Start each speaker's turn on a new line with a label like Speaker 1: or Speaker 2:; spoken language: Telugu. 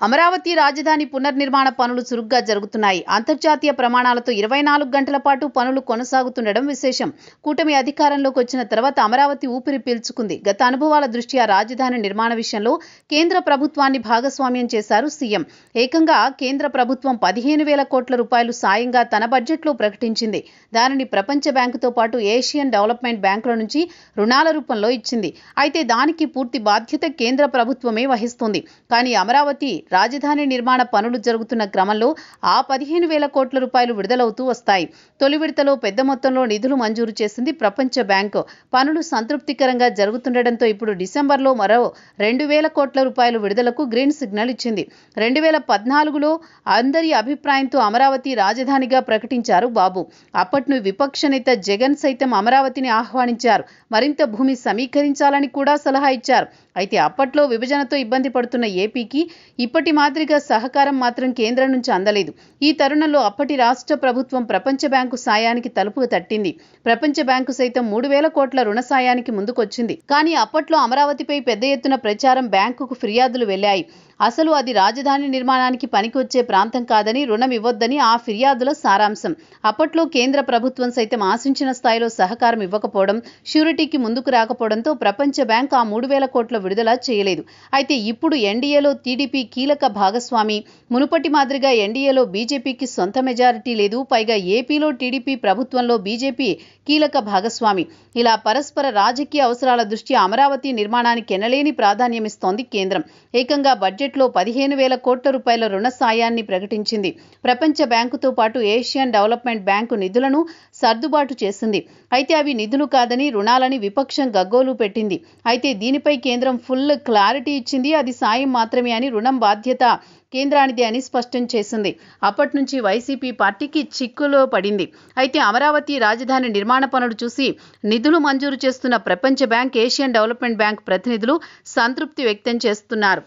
Speaker 1: అమరావతి రాజధాని పునర్నిర్మాణ పనులు చురుగ్గా జరుగుతున్నాయి. అంతర్జాతీయ ప్రమాణాలతో 24 గంటల పాటు పనులు కొనసాగుతుండడం విశేషం. కూటమి అధికారంలోకి వచ్చిన తర్వాత అమరావతి ఊపిరి పీల్చుకుంది. గత అనుభవాల దృష్ట్యా రాజధాని నిర్మాణ విషయంలో కేంద్ర ప్రభుత్వాన్ని భాగస్వామ్యం చేశారు సీఎం. ఏకంగా కేంద్ర ప్రభుత్వం 15,000 కోట్ల రూపాయలు సాయంగా తన బడ్జెట్లో ప్రకటించింది. దానిని ప్రపంచ బ్యాంకుతో పాటు ఏషియన్ డెవలప్మెంట్ బ్యాంకుల నుంచి రుణాల రూపంలో ఇచ్చింది. అయితే దానికి పూర్తి బాధ్యత కేంద్ర ప్రభుత్వమే వహిస్తుంది. కానీ అమరావతి రాజధాని నిర్మాణ పనులు జరుగుతున్న క్రమంలో ఆ 15,000 కోట్ల రూపాయలు విడుదలవుతూ వస్తాయి. తొలి విడతలో పెద్ద మొత్తంలో నిధులు మంజూరు చేసింది ప్రపంచ బ్యాంకు. పనులు సంతృప్తికరంగా జరుగుతుండటంతో ఇప్పుడు డిసెంబర్లో మరో 2,000 కోట్ల రూపాయలు విడుదలకు గ్రీన్ సిగ్నల్ ఇచ్చింది. 2014లో అందరి అభిప్రాయంతో అమరావతి రాజధానిగా ప్రకటించారు బాబు. అప్పటి విపక్ష నేత జగన్ సైతం అమరావతిని ఆహ్వానించారు. మరింత భూమి సమీకరించాలని కూడా సలహా ఇచ్చారు. అయితే అప్పట్లో విభజనతో ఇబ్బంది పడుతున్న ఏపీకి ఇప్పటి మాదిరిగా సహకారం మాత్రం కేంద్రం నుంచి అందలేదు. ఈ తరుణంలో అప్పటి రాష్ట్ర ప్రభుత్వం ప్రపంచ బ్యాంకు సాయానికి తలుపు తట్టింది. ప్రపంచ బ్యాంకు సైతం 3,000 కోట్ల రుణ సాయానికి ముందుకొచ్చింది. కానీ అప్పట్లో అమరావతిపై పెద్ద ఎత్తున ప్రచారం, బ్యాంకుకు ఫిర్యాదులు వెళ్లాయి. అసలు అది రాజధాని నిర్మాణానికి పనికొచ్చే ప్రాంతం కాదని, రుణం ఇవ్వొద్దని ఆ ఫిర్యాదుల సారాంశం. అప్పట్లో కేంద్ర ప్రభుత్వం సైతం ఆశించిన స్థాయిలో సహకారం ఇవ్వకపోవడం, ష్యూరిటీకి ముందుకు రాకపోవడంతో ప్రపంచ బ్యాంక్ ఆ 3,000 కోట్ల విడుదల చేయలేదు. అయితే ఇప్పుడు ఎన్డీఏలో టీడీపీ కీలక భాగస్వామి. మునుపటి మాదిరిగా ఎన్డీఏలో బీజేపీకి సొంత మెజారిటీ లేదు. పైగా ఏపీలో టీడీపీ, ప్రభుత్వంలో బీజేపీ కీలక భాగస్వామి. ఇలా పరస్పర రాజకీయ అవసరాల దృష్ట్యా అమరావతి నిర్మాణానికి ఎనలేని ప్రాధాన్యమిస్తోంది కేంద్రం. ఏకంగా బడ్జెట్లో 15,000 కోట్ల రూపాయల రుణ సాయాన్ని ప్రకటించింది. ప్రపంచ బ్యాంకుతో పాటు ఏషియన్ డెవలప్మెంట్ బ్యాంకు నిధులను సర్దుబాటు చేసింది. అయితే అవి నిధులు కాదని, రుణాలని విపక్షం గగ్గోలు పెట్టింది. అయితే దీనిపై కేంద్రం ఫుల్ క్లారిటీ ఇచ్చింది. అది సాయం మాత్రమే అని, రుణం బాధ్యత కేంద్రానిది అని స్పష్టం చేసింది. అప్పటి నుంచి వైసీపీ పార్టీకి చిక్కులో పడింది. అయితే అమరావతి రాజధాని నిర్మాణ పనులు చూసి నిధులు మంజూరు చేస్తున్న ప్రపంచ బ్యాంక్, ఏషియన్ డెవలప్మెంట్ బ్యాంక్ ప్రతినిధులు సంతృప్తి వ్యక్తం చేస్తున్నారు.